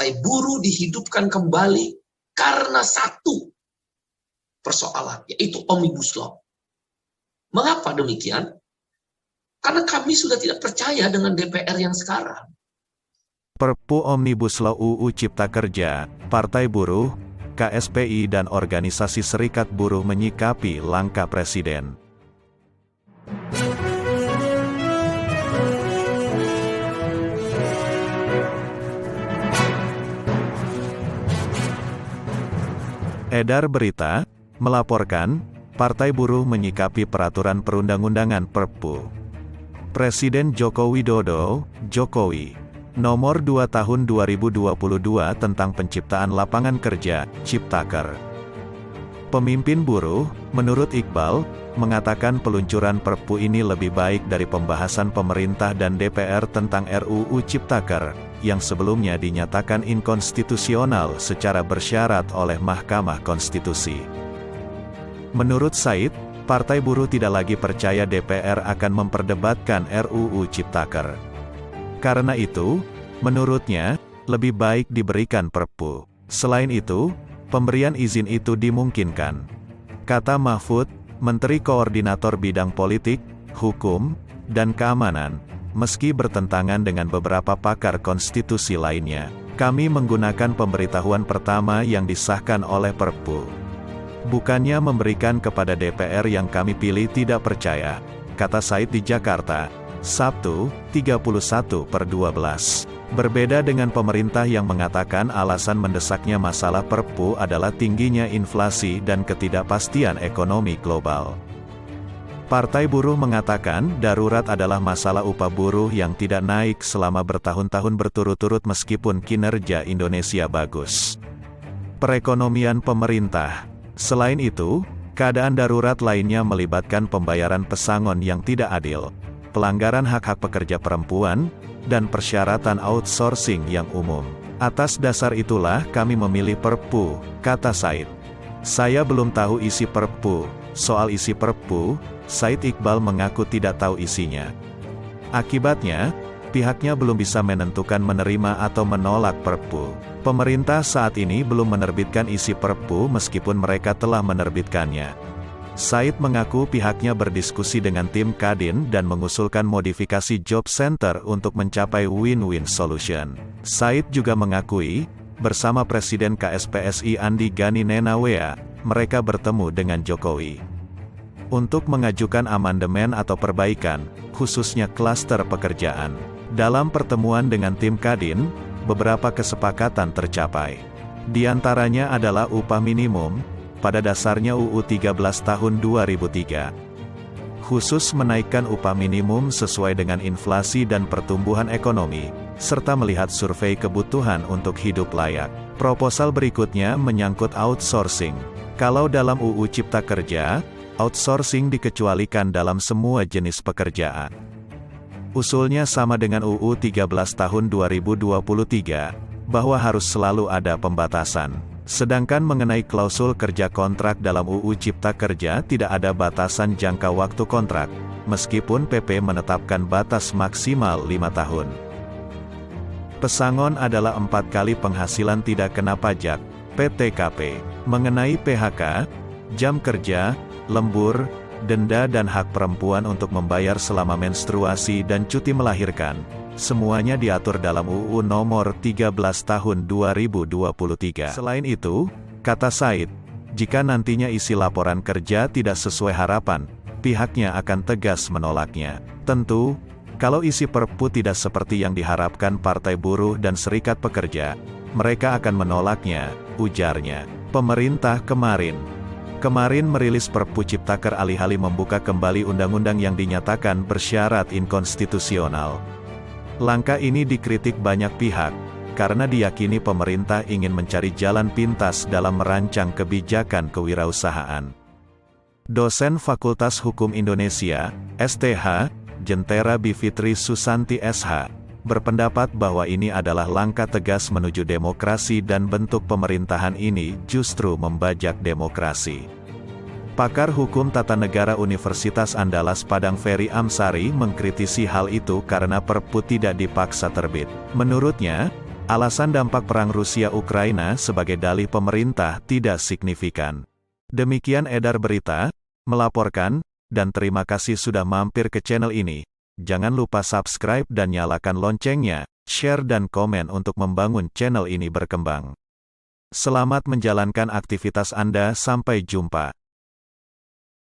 Partai Buruh dihidupkan kembali karena satu persoalan, yaitu Omnibus Law. Mengapa demikian? Karena kami sudah tidak percaya dengan DPR yang sekarang. Perpu Omnibus Law UU Cipta Kerja, Partai Buruh, KSPI dan Organisasi Serikat Buruh menyikapi langkah Presiden. Edar berita, melaporkan, Partai Buruh menyikapi peraturan perundang-undangan Perpu Presiden Joko Widodo, Jokowi, Nomor 2 Tahun 2022 tentang Penciptaan Lapangan Kerja, Ciptaker. Pemimpin buruh, menurut Iqbal, mengatakan peluncuran Perpu ini lebih baik dari pembahasan pemerintah dan DPR tentang RUU Ciptaker, yang sebelumnya dinyatakan inkonstitusional secara bersyarat oleh Mahkamah Konstitusi. Menurut Said, Partai Buruh tidak lagi percaya DPR akan memperdebatkan RUU Ciptaker. Karena itu, menurutnya, lebih baik diberikan Perpu. Selain itu, pemberian izin itu dimungkinkan. Kata Mahfud, Menteri Koordinator Bidang Politik, Hukum, dan Keamanan, meski bertentangan dengan beberapa pakar konstitusi lainnya, kami menggunakan pemberitahuan pertama yang disahkan oleh Perpu. Bukannya memberikan kepada DPR yang kami pilih tidak percaya, kata Said di Jakarta, Sabtu, 31/12. Berbeda dengan pemerintah yang mengatakan alasan mendesaknya masalah Perpu adalah tingginya inflasi dan ketidakpastian ekonomi global. Partai Buruh mengatakan darurat adalah masalah upah buruh yang tidak naik selama bertahun-tahun berturut-turut meskipun kinerja Indonesia bagus. Perekonomian pemerintah. Selain itu, keadaan darurat lainnya melibatkan pembayaran pesangon yang tidak adil, pelanggaran hak-hak pekerja perempuan, dan persyaratan outsourcing yang umum. Atas dasar itulah kami memilih Perpu, kata Said. Saya belum tahu isi Perpu. Soal isi Perpu, Said Iqbal mengaku tidak tahu isinya. Akibatnya, pihaknya belum bisa menentukan menerima atau menolak Perpu. Pemerintah saat ini belum menerbitkan isi Perpu meskipun mereka telah menerbitkannya. Said mengaku pihaknya berdiskusi dengan tim Kadin dan mengusulkan modifikasi job center untuk mencapai win-win solution. Said juga mengakui, bersama Presiden KSPSI Andi Gani Nenawea, mereka bertemu dengan Jokowi untuk mengajukan amandemen atau perbaikan, khususnya klaster pekerjaan. Dalam pertemuan dengan tim Kadin, beberapa kesepakatan tercapai. Di antaranya adalah upah minimum, pada dasarnya UU 13 tahun 2003. Khusus menaikkan upah minimum sesuai dengan inflasi dan pertumbuhan ekonomi, serta melihat survei kebutuhan untuk hidup layak. Proposal berikutnya menyangkut outsourcing. Kalau dalam UU Cipta Kerja, outsourcing dikecualikan dalam semua jenis pekerjaan. Usulnya sama dengan UU 13 tahun 2023, bahwa harus selalu ada pembatasan. Sedangkan mengenai klausul kerja kontrak dalam UU Cipta Kerja tidak ada batasan jangka waktu kontrak, meskipun PP menetapkan batas maksimal 5 tahun. Pesangon adalah 4 kali penghasilan tidak kena pajak, PTKP. Mengenai PHK, jam kerja, lembur, denda dan hak perempuan untuk membayar selama menstruasi dan cuti melahirkan, semuanya diatur dalam UU Nomor 13 Tahun 2023. Selain itu, kata Said, jika nantinya isi laporan kerja tidak sesuai harapan, pihaknya akan tegas menolaknya. Tentu, kalau isi Perpu tidak seperti yang diharapkan Partai Buruh dan Serikat Pekerja, mereka akan menolaknya, ujarnya. Pemerintah kemarin merilis Perpu Ciptaker alih-alih membuka kembali undang-undang yang dinyatakan bersyarat inkonstitusional. Langkah ini dikritik banyak pihak, karena diyakini pemerintah ingin mencari jalan pintas dalam merancang kebijakan kewirausahaan. Dosen Fakultas Hukum Indonesia, STH, Jentera Bivitri Susanti SH, berpendapat bahwa ini adalah langkah tegas menuju demokrasi dan bentuk pemerintahan ini justru membajak demokrasi. Pakar Hukum Tata Negara Universitas Andalas Padang Ferry Amsari mengkritisi hal itu karena Perpu tidak dipaksa terbit. Menurutnya, Alasan dampak perang Rusia-Ukraina sebagai dalih pemerintah tidak signifikan. Demikian edar berita, melaporkan, dan terima kasih sudah mampir ke channel ini. Jangan lupa subscribe dan nyalakan loncengnya, share dan komen untuk membangun channel ini berkembang. Selamat menjalankan aktivitas Anda, sampai jumpa.